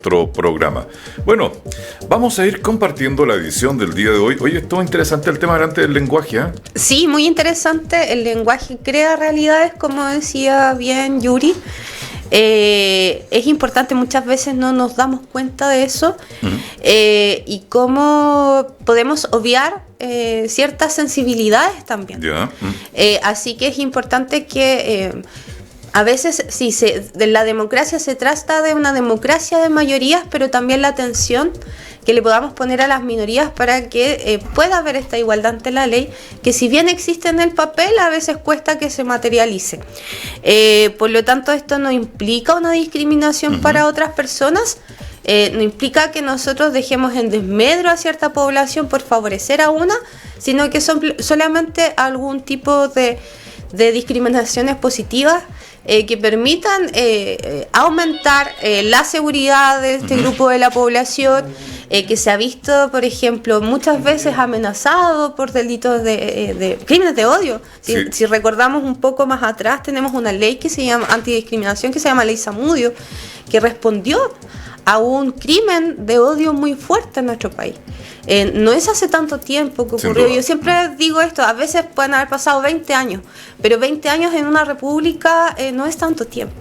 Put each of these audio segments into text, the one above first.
Otro programa. Bueno, vamos a ir compartiendo la edición del día de hoy. Oye, estuvo interesante el tema delante del lenguaje, ¿eh? Sí, muy interesante. El lenguaje crea realidades, como decía bien Yuri. Es importante, muchas veces no nos damos cuenta de eso. Y cómo podemos obviar ciertas sensibilidades también. Así que es importante que a veces sí, de la democracia se trata de una democracia de mayorías, pero también la atención que le podamos poner a las minorías para que pueda haber esta igualdad ante la ley, que si bien existe en el papel, a veces cuesta que se materialice. Por lo tanto, esto no implica una discriminación para otras personas, no implica que nosotros dejemos en desmedro a cierta población por favorecer a una, sino que son solamente algún tipo de discriminaciones positivas que permitan aumentar la seguridad de este grupo de la población, que se ha visto, por ejemplo, muchas veces amenazado por delitos de crímenes de odio. Si recordamos un poco más atrás, tenemos una ley que se llama antidiscriminación, que se llama Ley Zamudio, que respondió a un crimen de odio muy fuerte en nuestro país. No es hace tanto tiempo que ocurrió. Yo siempre digo esto, a veces pueden haber pasado 20 años, pero 20 años en una república no es tanto tiempo.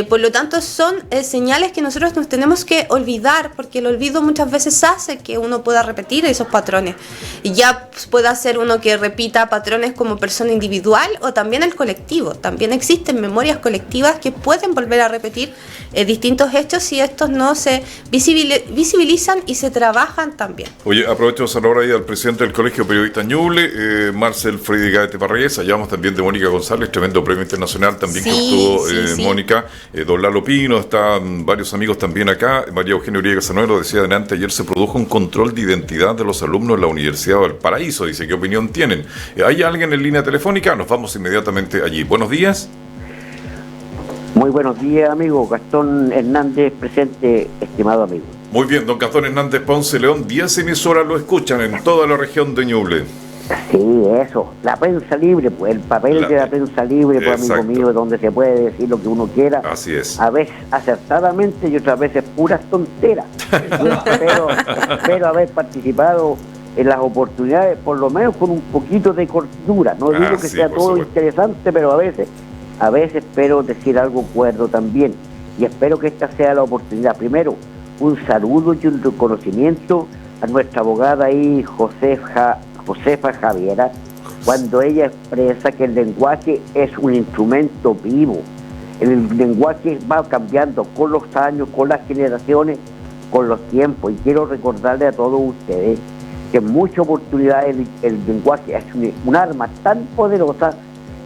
Por lo tanto, son señales que nosotros nos tenemos que olvidar, porque el olvido muchas veces hace que uno pueda repetir esos patrones. Y ya pueda ser uno que repita patrones como persona individual o también el colectivo. También existen memorias colectivas que pueden volver a repetir distintos hechos si estos no se visibilizan y se trabajan también. Oye, aprovecho de saludar ahí al presidente del Colegio de Periodistas Ñuble, Marcel Freddy Gaete Parragués. Hablamos también de Mónica González, tremendo premio internacional también que obtuvo Mónica. Don Lalo Pino, están varios amigos también acá. María Eugenia Uribe Casanueva lo decía adelante, ayer se produjo un control de identidad de los alumnos de la Universidad de Valparaíso. Dice, ¿qué opinión tienen? ¿Hay alguien en línea telefónica? Nos vamos inmediatamente allí. Buenos días. Muy buenos días, amigo. Gastón Hernández, presente, estimado amigo. Muy bien, don Gastón Hernández Ponce León, 10 emisoras lo escuchan en toda la región de Ñuble. Sí, eso, la prensa libre, pues el papel de la prensa libre, pues amigo mío, donde se puede decir lo que uno quiera. Así es. A veces acertadamente y otras veces puras tonteras. Espero haber participado en las oportunidades, por lo menos con un poquito de cordura. No digo que sea todo interesante, pero a veces espero decir algo cuerdo también. Y espero que esta sea la oportunidad. Primero, un saludo y un reconocimiento a nuestra abogada ahí, Josefa Javiera, cuando ella expresa que el lenguaje es un instrumento vivo. El lenguaje va cambiando con los años, con las generaciones, con los tiempos. Y quiero recordarle a todos ustedes que en muchas oportunidades el lenguaje es un arma tan poderosa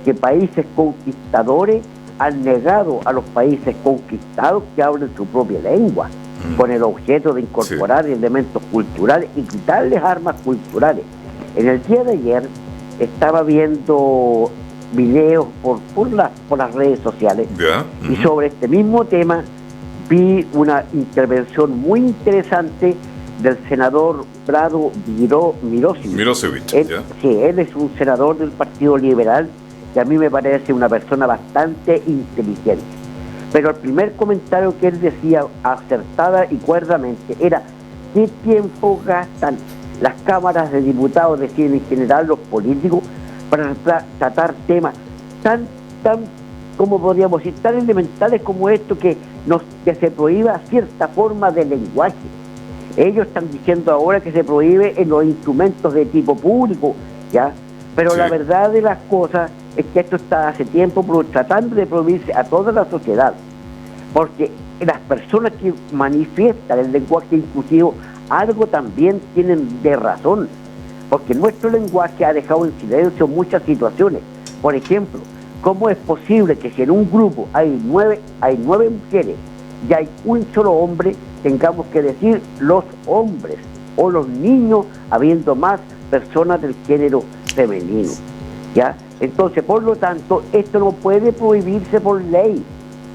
que países conquistadores han negado a los países conquistados que hablen su propia lengua, con el objeto de incorporar elementos culturales y quitarles armas culturales. En el día de ayer estaba viendo videos por las redes sociales y sobre este mismo tema vi una intervención muy interesante del senador Prado Mirosevic. Él es un senador del Partido Liberal que a mí me parece una persona bastante inteligente. Pero el primer comentario que él decía acertada y cuerdamente era: ¿qué tiempo gastan las cámaras de diputados, deciden en general los políticos, para tratar temas tan, como podríamos decir, tan elementales como esto, que se prohíba cierta forma de lenguaje? Ellos están diciendo ahora que se prohíbe en los instrumentos de tipo público, ¿ya? Pero la verdad de las cosas es que esto está hace tiempo tratando de prohibirse a toda la sociedad, porque las personas que manifiestan el lenguaje inclusivo algo también tienen de razón, porque nuestro lenguaje ha dejado en silencio muchas situaciones. Por ejemplo, ¿cómo es posible que si en un grupo hay nueve mujeres y hay un solo hombre, tengamos que decir los hombres o los niños, habiendo más personas del género femenino? ¿Ya? Entonces, por lo tanto, esto no puede prohibirse por ley.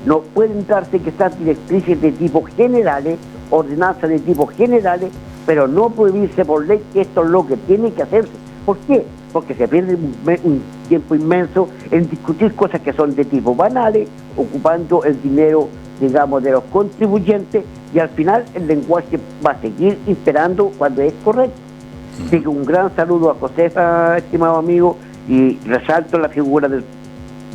No pueden darse que estas directrices de tipo generales, ordenanzas de tipo generales, pero no prohibirse por ley, que esto es lo que tiene que hacerse. ¿Por qué? Porque se pierde un tiempo inmenso en discutir cosas que son de tipo banales, ocupando el dinero, digamos, de los contribuyentes, y al final el lenguaje va a seguir imperando cuando es correcto. Así que un gran saludo a Josefa, estimado amigo, y resalto la figura del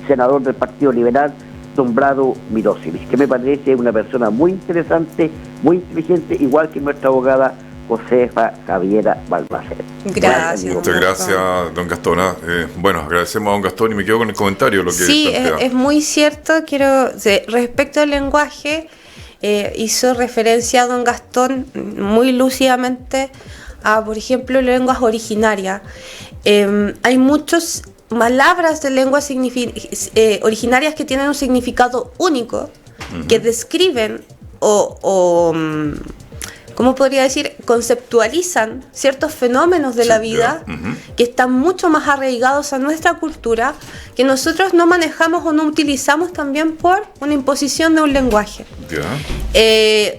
senador del Partido Liberal, don Brado Mirosevic, que me parece una persona muy interesante, muy inteligente, igual que nuestra abogada Josefa Javiera Balmaceda. Gracias. Muchas gracias, don Gastón. Bueno, agradecemos a don Gastón y me quedo con el comentario. Lo que sí, es muy cierto. Respecto al lenguaje, hizo referencia a don Gastón muy lúcidamente a, por ejemplo, lenguas originarias. Hay muchas palabras de lenguas originarias que tienen un significado único, que describen ¿cómo podría decir? Conceptualizan ciertos fenómenos de la vida que están mucho más arraigados a nuestra cultura, que nosotros no manejamos o no utilizamos también por una imposición de un lenguaje.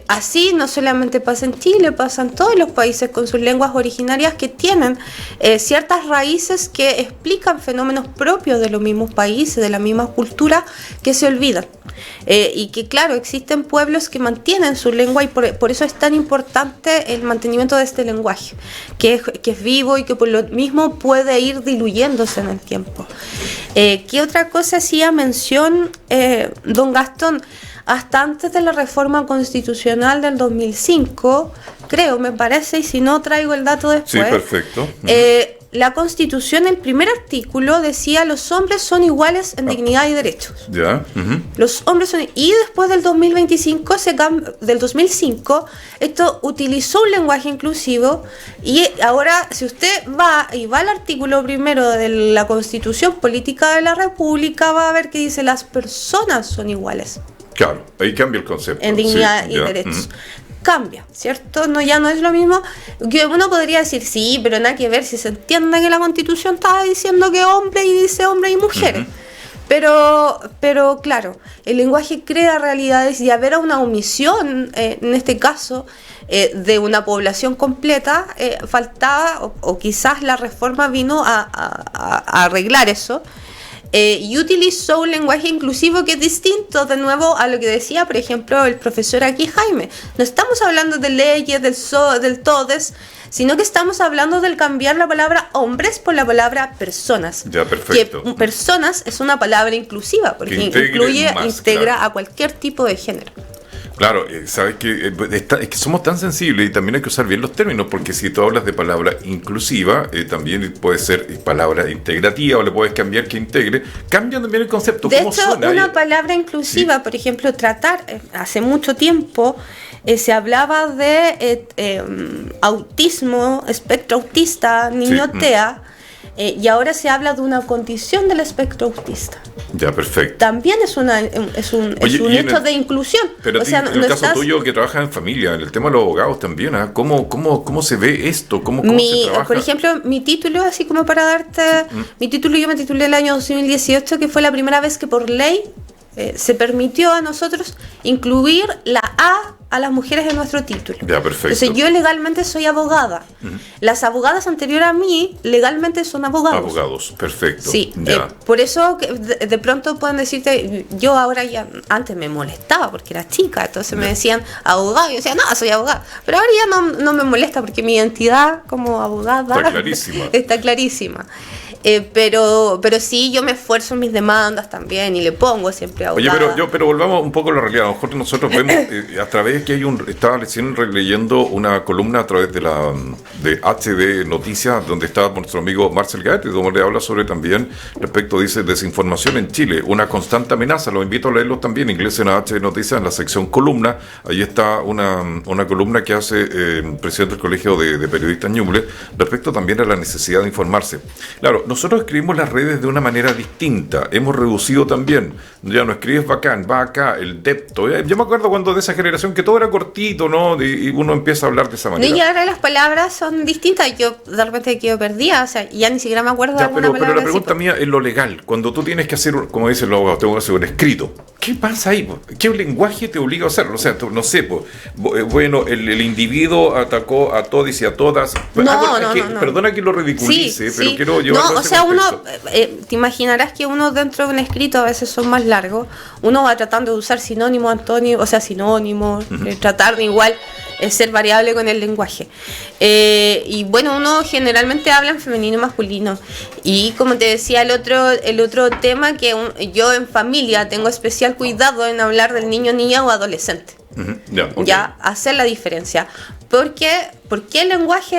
Así no solamente pasa en Chile, pasa en todos los países con sus lenguas originarias que tienen ciertas raíces que explican fenómenos propios de los mismos países, de la misma cultura, que se olvidan. Y que claro, existen pueblos que mantienen su lengua y por eso es tan importante el mantenimiento de este lenguaje, que es vivo y que por lo mismo puede ir diluyéndose en el tiempo. ¿Qué otra cosa hacía mención don Gastón? Hasta antes de la reforma constitucional del 2005, creo, me parece, y si no traigo el dato después. Sí, perfecto. La Constitución, el primer artículo decía: los hombres son iguales en dignidad y derechos. Ya. Los hombres son, y después del 2025, del 2005, esto utilizó un lenguaje inclusivo, y ahora si usted va al artículo primero de la Constitución Política de la República, va a ver que dice: las personas son iguales. Claro, ahí cambia el concepto. En dignidad y derechos. Cambia, ¿cierto? Ya no es lo mismo. Que uno podría decir, sí, pero nada que ver, si se entiende que la Constitución estaba diciendo que hombre y dice hombre y mujeres. Pero claro, el lenguaje crea realidades y haber una omisión, en este caso, de una población completa, faltaba, o quizás la reforma vino a arreglar eso. Y utilizó un lenguaje inclusivo que es distinto, de nuevo, a lo que decía, por ejemplo, el profesor aquí, Jaime. No estamos hablando de leyes, del todes, sino que estamos hablando del cambiar la palabra hombres por la palabra personas. Ya, perfecto. Que personas es una palabra inclusiva, porque integra a cualquier tipo de género. Claro, sabes que es que somos tan sensibles y también hay que usar bien los términos, porque si tú hablas de palabra inclusiva, también puede ser palabra integrativa, o le puedes cambiar que integre, cambian también el concepto. De hecho, una palabra inclusiva, sí. Por ejemplo, tratar, hace mucho tiempo se hablaba de autismo, espectro autista, niño TEA, y ahora se habla de una condición del espectro autista. Ya, perfecto. También es un hecho de inclusión. Pero o sea, en el caso tuyo, que trabajas en familia, en el tema de los abogados también, ¿eh? ¿Cómo se ve esto? ¿Cómo se trabaja? Por ejemplo, mi título, así como para darte, mi título, yo me titulé el año 2018, que fue la primera vez que por ley se permitió a nosotros incluir la a las mujeres en nuestro título. Ya, perfecto. Entonces, yo legalmente soy abogada. Las abogadas anteriores a mí legalmente son abogados. Abogados, perfecto. Sí, por eso de pronto pueden decirte, yo ahora ya, antes me molestaba porque era chica, entonces me decían abogado, y yo decía, no, soy abogada. Pero ahora ya no me molesta porque mi identidad como abogada está clarísima. Pero sí, yo me esfuerzo en mis demandas también y le pongo siempre abogada. Oye, pero volvamos un poco a la realidad. A lo mejor nosotros vemos a través que estaba recién leyendo una columna a través de HD Noticias, donde está nuestro amigo Marcel Gaete, donde le habla sobre también respecto, dice, desinformación en Chile, una constante amenaza. Los invito a leerlos también, ingresen a HD Noticias en la sección columna. Ahí está una columna que hace el presidente del Colegio de Periodistas Ñuble respecto también a la necesidad de informarse. Claro, nosotros escribimos las redes de una manera distinta, hemos reducido también, ya no escribes bacán, va acá, el depto. Yo me acuerdo cuando de esa generación que todo era cortito, ¿no? Y uno empieza a hablar de esa manera. Y ahora las palabras son distintas, yo de repente quedo perdida, o sea, ya ni siquiera me acuerdo de alguna palabra. Pero la pregunta mía es lo legal, cuando tú tienes que hacer, como dicen los abogados, tengo que hacer un escrito, ¿qué pasa ahí? ¿Qué lenguaje te obliga a hacerlo? O sea, no sé, bueno, el individuo atacó a todos y a todas. No. Perdona que lo ridiculice, pero quiero llevarlo. No, o sea, uno, te imaginarás que uno dentro de un escrito a veces son más largos, uno va tratando de usar sinónimos, antónimos, o sea, sinónimos, tratar de igual ser variable con el lenguaje. Y bueno, uno generalmente habla en femenino y masculino. Y como te decía, el otro tema que yo en familia tengo especial cuidado en hablar del niño, niña o adolescente. Ya, hacer la diferencia. ¿Por qué el lenguaje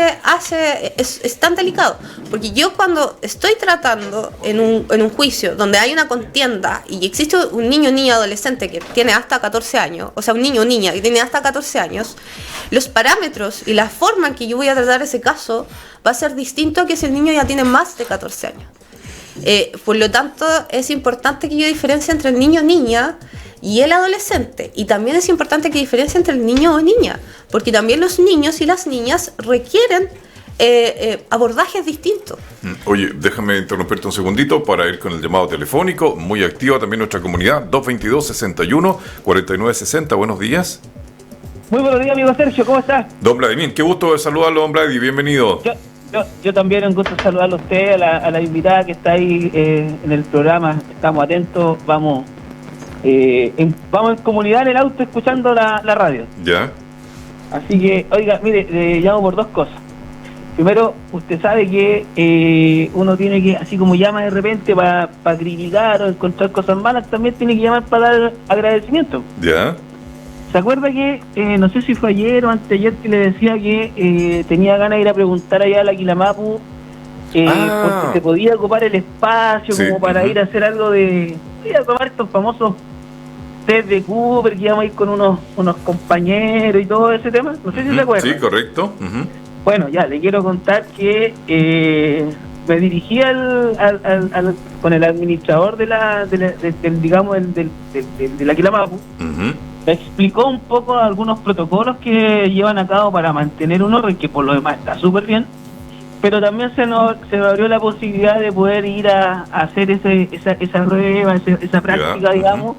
es tan delicado? Porque yo cuando estoy tratando en un juicio donde hay una contienda y existe un niño, niña, adolescente que tiene hasta 14 años, o sea, un niño o niña que tiene hasta 14 años, los parámetros y la forma en que yo voy a tratar ese caso va a ser distinto a que si el niño ya tiene más de 14 años. Por lo tanto, es importante que yo diferencie entre el niño o niña y el adolescente. Y también es importante que diferencie entre el niño o niña, porque también los niños y las niñas requieren abordajes distintos. Oye, déjame interrumpirte un segundito para ir con el llamado telefónico. Muy activa también nuestra comunidad, 222-61-4960. Buenos días. Muy buenos días, amigo Sergio, ¿cómo estás? Don Vladimir, qué gusto de saludarlo, don Vladimir, bienvenido. Yo también un gusto saludarlo a usted, a la invitada que está ahí en el programa. Estamos atentos, vamos en comunidad en el auto escuchando la radio. Ya. Así que, oiga, mire, le llamo por dos cosas. Primero, usted sabe que uno tiene que, así como llama de repente para criticar o encontrar cosas malas, también tiene que llamar para dar agradecimiento. Ya. ¿Se acuerda que, no sé si fue ayer o anteayer, que le decía que tenía ganas de ir a preguntar allá a la Quilamapu porque se podía ocupar el espacio como para ir a hacer algo de... ir a tomar estos famosos test de Cooper, que íbamos a ir con unos con y todo ese tema? No sé si se acuerda. Sí, correcto. Bueno, ya, le quiero contar que me dirigí con el administrador de la Quilamapu. Me explicó un poco algunos protocolos que llevan a cabo para mantener un orden que por lo demás está súper bien, pero también se me abrió la posibilidad de poder ir a hacer esa prueba, esa práctica, digamos,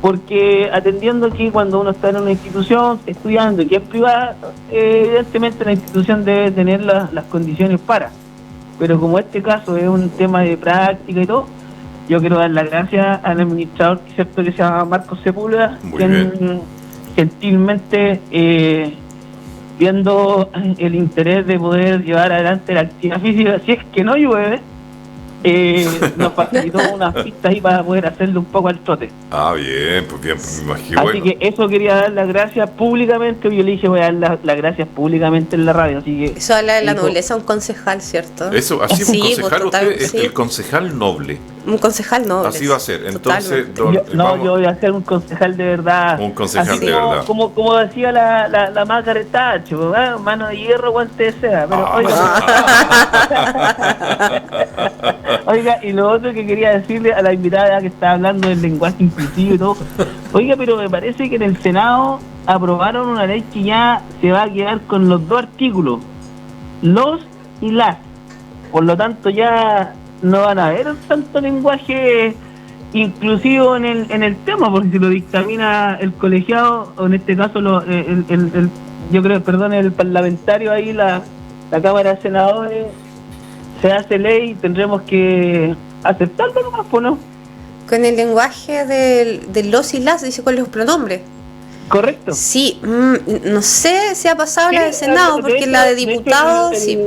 porque atendiendo que cuando uno está en una institución estudiando y que es privada, evidentemente la institución debe tener las condiciones para, pero como este caso es un tema de práctica y todo, yo quiero dar las gracias al administrador, cierto, que se llama Marcos Sepúlveda, quien gentilmente, viendo el interés de poder llevar adelante la actividad física, si es que no llueve, nos facilitó unas pistas ahí para poder hacerle un poco al trote. Bien, pues me imagino. Así que eso quería dar las gracias públicamente. Yo le dije, voy a dar las gracias públicamente en la radio. Así que eso habla de la nobleza, un concejal, ¿cierto? Eso, así es, sí, un concejal, total, usted es el concejal noble. Un concejal noble. Así va a ser. Entonces, yo voy a ser un concejal de verdad. Un concejal así de verdad. Como decía la Margaret Thatcher, mano de hierro, guante de seda. Pero oiga, y lo otro que quería decirle a la invitada que está hablando del lenguaje inclusivo y todo, oiga, pero me parece que en el Senado aprobaron una ley que ya se va a quedar con los dos artículos, los y las. Por lo tanto, ya no van a haber tanto lenguaje inclusivo en el tema, porque si lo dictamina el colegiado, o en este caso yo creo, perdón, el parlamentario ahí, la Cámara de Senadores, se hace ley y tendremos que aceptarlo nomás, ¿no? Con el lenguaje de los y las, dice con los pronombres. ¿Correcto? Sí, no sé si ha pasado la de Senado, porque la de diputados, sí.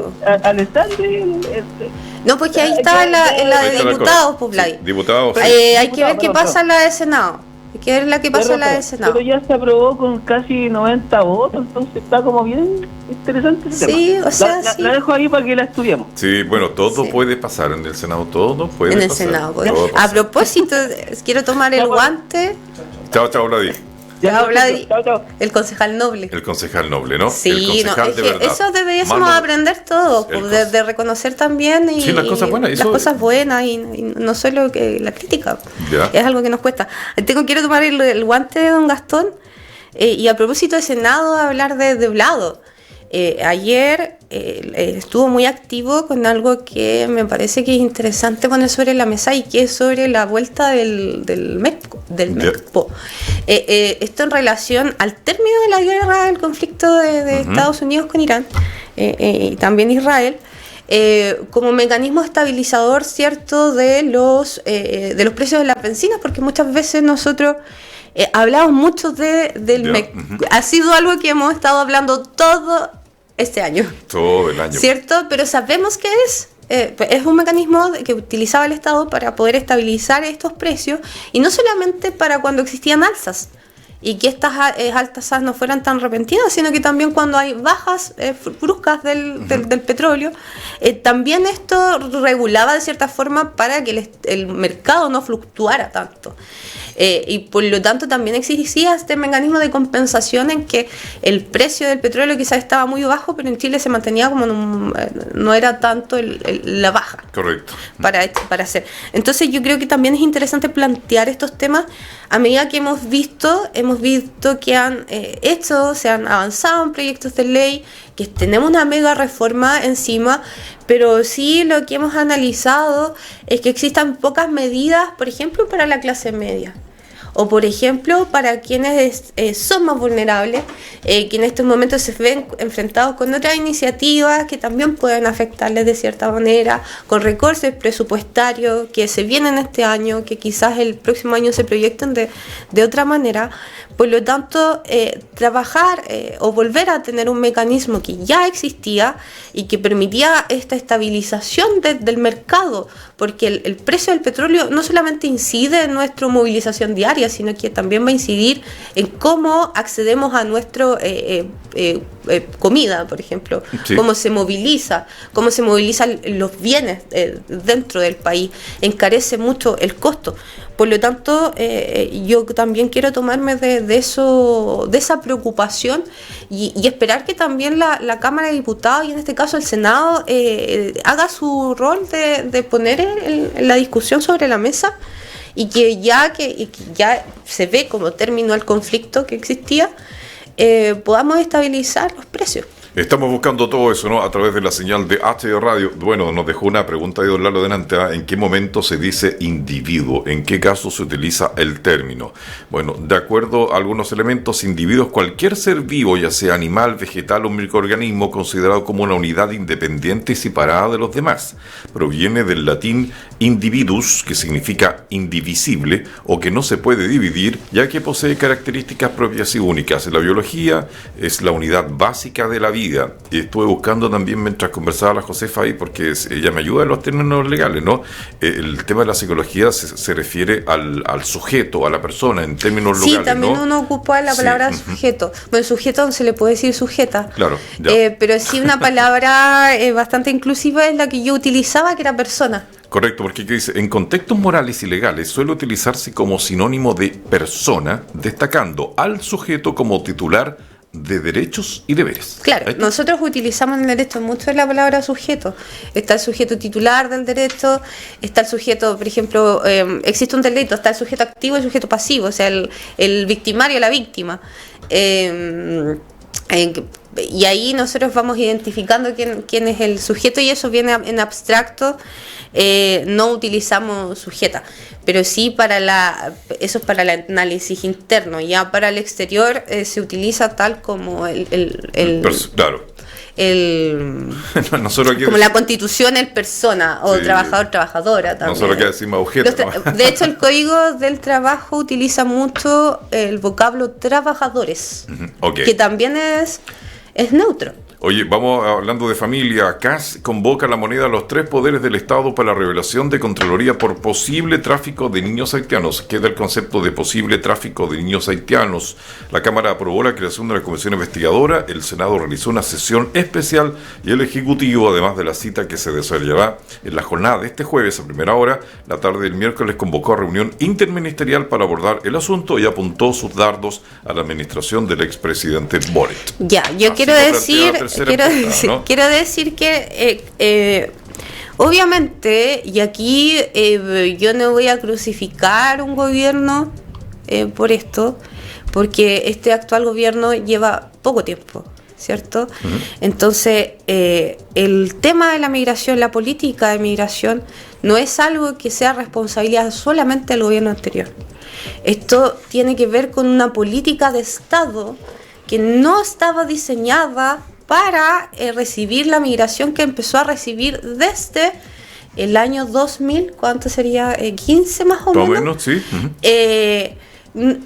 No, porque ahí estaba en la de diputados, pues, Vlad. Diputados. Hay que ver qué pasa en la de Senado. Hay que ver la que pasa en la de Senado. Pero ya se aprobó con casi 90 votos, entonces está como bien interesante ese tema. O sea, la dejo ahí para que la estudiemos. Sí, bueno, todo puede pasar en el Senado, todo puede pasar. En el Senado. A propósito, quiero tomar el guante. Chao, Vladimir. Ya habla el concejal noble. El concejal noble, ¿no? Sí, el concejal de verdad. Eso deberíamos aprender todos, de reconocer también y las cosas buenas, las cosas buenas y no solo que la crítica. Ya. Es algo que nos cuesta. Quiero tomar el guante de don Gastón y a propósito de Senado, hablar de Vlado. Ayer estuvo muy activo con algo que me parece que es interesante poner sobre la mesa y que es sobre la vuelta del MECPO. Esto en relación al término de la guerra, del conflicto de Estados Unidos con Irán y también Israel. como mecanismo estabilizador, ¿cierto?, de los precios de las bencinas, porque muchas veces nosotros hablamos mucho ha sido algo que hemos estado hablando todo este año. Todo el año. ¿Cierto? Pero sabemos que es un mecanismo que utilizaba el Estado para poder estabilizar estos precios, y no solamente para cuando existían alzas, y que estas altas no fueran tan repentinas, sino que también cuando hay bajas bruscas del petróleo, también esto regulaba de cierta forma para que el mercado no fluctuara tanto. Y por lo tanto también existía este mecanismo de compensación en que el precio del petróleo quizás estaba muy bajo, pero en Chile se mantenía como no era tanto la baja. Correcto. Para hacer. Entonces yo creo que también es interesante plantear estos temas a medida que hemos visto que se han avanzado en proyectos de ley, que tenemos una mega reforma encima, pero sí lo que hemos analizado es que existan pocas medidas, por ejemplo, para la clase media, o por ejemplo para quienes son más vulnerables, que en estos momentos se ven enfrentados con otras iniciativas que también pueden afectarles de cierta manera, con recortes presupuestarios que se vienen este año, que quizás el próximo año se proyecten de otra manera. Por lo tanto, trabajar o volver a tener un mecanismo que ya existía y que permitía esta estabilización del mercado, porque el precio del petróleo no solamente incide en nuestra movilización diaria, sino que también va a incidir en cómo accedemos a nuestra comida, por ejemplo, sí. cómo se movilizan los bienes dentro del país, encarece mucho el costo. Por lo tanto, yo también quiero tomarme de esa preocupación y esperar que también la Cámara de Diputados, y en este caso el Senado, haga su rol de poner la discusión sobre la mesa, y que ya se ve como terminó el conflicto que existía, podamos estabilizar los precios. Estamos buscando todo eso, ¿no?, a través de la señal de HD Radio. Bueno, nos dejó una pregunta de don Lalo delante. ¿En qué momento se dice individuo? ¿En qué caso se utiliza el término? Bueno, de acuerdo a algunos elementos, individuo es cualquier ser vivo, ya sea animal, vegetal o microorganismo, considerado como una unidad independiente y separada de los demás. Proviene del latín individus, que significa indivisible o que no se puede dividir, ya que posee características propias y únicas. En la biología es la unidad básica de la vida. Y estuve buscando también mientras conversaba la Josefa ahí, porque ella me ayuda en los términos legales, ¿no? El tema de la psicología se refiere al sujeto, a la persona, en términos legales. Sí, también, ¿no? Uno ocupa la palabra sujeto. Bueno, sujeto se le puede decir sujeta. Claro. Pero sí, una palabra bastante inclusiva es la que yo utilizaba, que era persona. Correcto, porque ¿qué dice? En contextos morales y legales suele utilizarse como sinónimo de persona, destacando al sujeto como titular de derechos y deberes. Claro, nosotros utilizamos en el derecho mucho la palabra sujeto. Está el sujeto titular del derecho, está el sujeto, por ejemplo, existe un delito, está el sujeto activo y el sujeto pasivo, o sea, el victimario, la víctima. Y ahí nosotros vamos identificando quién es el sujeto, y eso viene en abstracto. No utilizamos sujeta, pero sí eso es para el análisis interno. Ya para el exterior se utiliza tal como claro. Como la Constitución, el persona, o sí, trabajador, trabajadora también. Nosotros que decimos objeto. De hecho, el Código del Trabajo utiliza mucho el vocablo trabajadores, okay, que también es neutro. Oye, vamos hablando de familia. CAS convoca la moneda a los 3 poderes del Estado para la revelación de Contraloría por posible tráfico de niños haitianos. Queda el concepto de posible tráfico de niños haitianos. La Cámara aprobó la creación de la Comisión Investigadora, el Senado realizó una sesión especial y el Ejecutivo, además de la cita que se desarrollará en la jornada de este jueves a primera hora, la tarde del miércoles convocó a reunión interministerial para abordar el asunto y apuntó sus dardos a la administración del expresidente Boric. Ya, yo quiero decir que obviamente, y aquí yo no voy a crucificar un gobierno por esto, porque este actual gobierno lleva poco tiempo, ¿cierto? Uh-huh. Entonces, el tema de la migración, la política de migración, no es algo que sea responsabilidad solamente del gobierno anterior. Esto tiene que ver con una política de Estado que no estaba diseñada para recibir la migración que empezó a recibir desde el año 2000, ¿cuánto sería? 15 más o menos. Sí.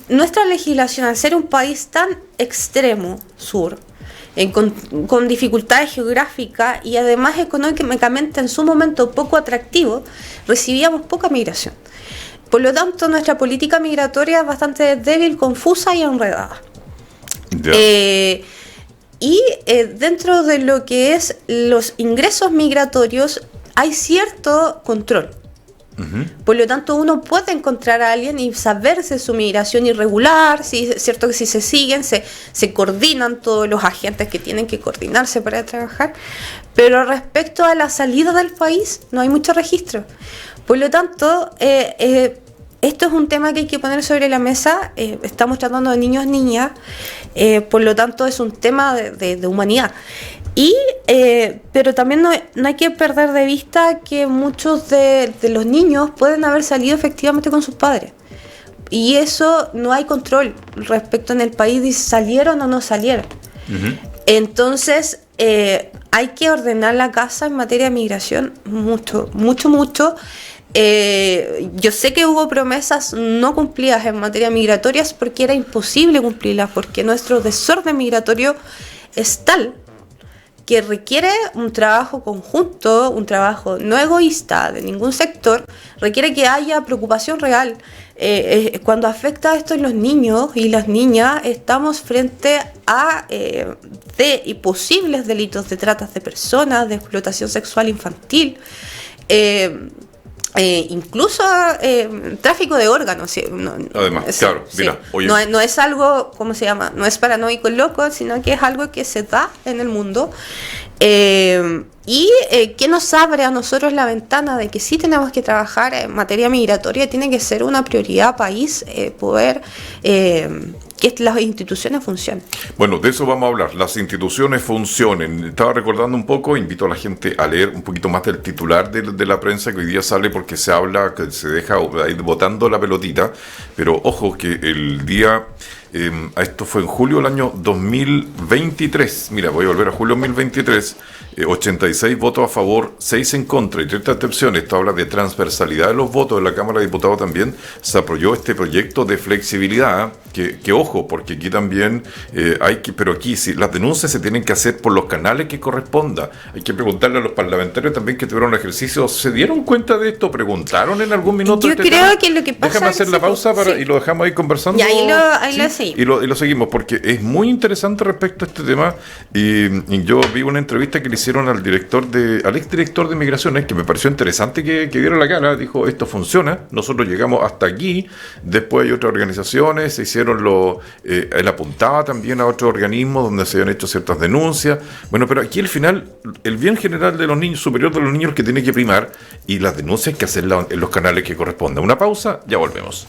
Nuestra legislación, al ser un país tan extremo, sur, con dificultades geográficas y además económicamente en su momento poco atractivo, recibíamos poca migración. Por lo tanto, nuestra política migratoria es bastante débil, confusa y enredada. Dentro de lo que es los ingresos migratorios hay cierto control. Por lo tanto, uno puede encontrar a alguien y saber si es su migración irregular, si es cierto que si se siguen, se coordinan todos los agentes que tienen que coordinarse para trabajar, pero respecto a la salida del país no hay mucho registro. Por lo tanto, esto es un tema que hay que poner sobre la mesa. Estamos tratando de niños, niñas, por lo tanto es un tema de humanidad. Pero también no hay que perder de vista que muchos de los niños pueden haber salido efectivamente con sus padres. Y eso no hay control respecto en el país de si salieron o no salieron. Entonces, hay que ordenar la casa en materia de migración mucho. Yo sé que hubo promesas no cumplidas en materia migratoria porque era imposible cumplirlas, porque nuestro desorden migratorio es tal que requiere un trabajo conjunto, un trabajo no egoísta de ningún sector, requiere que haya preocupación real. Cuando afecta esto en los niños y las niñas, estamos frente a posibles delitos de trata de personas, de explotación sexual infantil, incluso tráfico de órganos. Además, claro, mira, oye. No es algo, ¿cómo se llama? No es paranoico loco, sino que es algo que se da en el mundo. Que nos abre a nosotros la ventana de que sí tenemos que trabajar en materia migratoria, tiene que ser una prioridad país, poder que las instituciones funcionen. Bueno, de eso vamos a hablar, las instituciones funcionen. Estaba recordando un poco, invito a la gente a leer un poquito más del titular de la prensa que hoy día sale porque se habla, que se deja ir botando la pelotita, pero ojo que el día... esto fue en julio del año 2023. Mira, voy a volver a julio 2023. 86 votos a favor, 6 en contra y 30 abstenciones. Esto habla de transversalidad de los votos. En la Cámara de Diputados también se aprobó este proyecto de flexibilidad. Que ojo, porque aquí también pero aquí sí, las denuncias se tienen que hacer por los canales que corresponda. Hay que preguntarle a los parlamentarios también que tuvieron ejercicio, ¿se dieron cuenta de esto? ¿Preguntaron en algún minuto? Yo creo que lo que pasa... Déjame hacer la pausa y lo dejamos ahí conversando. Y ahí lo seguimos. Y lo seguimos, porque es muy interesante respecto a este tema. Y yo vi una entrevista que le hicieron al exdirector de Migraciones, que me pareció interesante que diera la cara. Dijo, esto funciona, nosotros llegamos hasta aquí. Después hay otras organizaciones, se hicieron él apuntaba también a otros organismos donde se habían hecho ciertas denuncias. Bueno, pero aquí al final, el bien general de los niños, superior de los niños, que tiene que primar, y las denuncias hay que hacerlas en los canales que correspondan. Una pausa, ya volvemos.